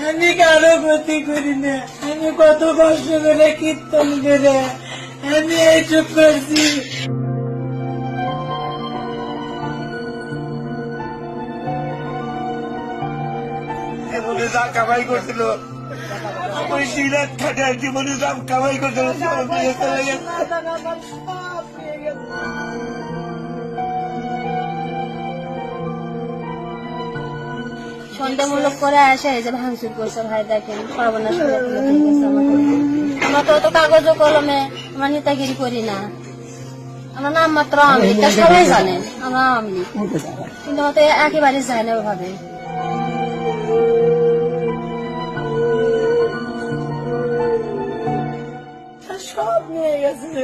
আমি কারো ক্ষতি করি না, আমি কত কষ্ট করে কীর্তন করে আমি এইসব করছি। জীবনে যা কামাই করছিল ওই দিনের খাটে জীবনে যা কামাই করছিল সব নিয়ে চলে গেছে। সন্দেহমূলক করে আসে যে ভাঙচুর করছে। ভাই দেখেন সর্বনাশ হয়ে গেছে আমাদের। আমরা তো অত কাগজ কলমে আমরা নেতাগিরি করি না, আমরা নাম মাত্র আওয়ামী লীগ, তা সবাই জানেন আমরা আওয়ামী লীগ, কিন্তু হয়তো একেবারে যায় না ওভাবে। সব নিয়ে গেছে।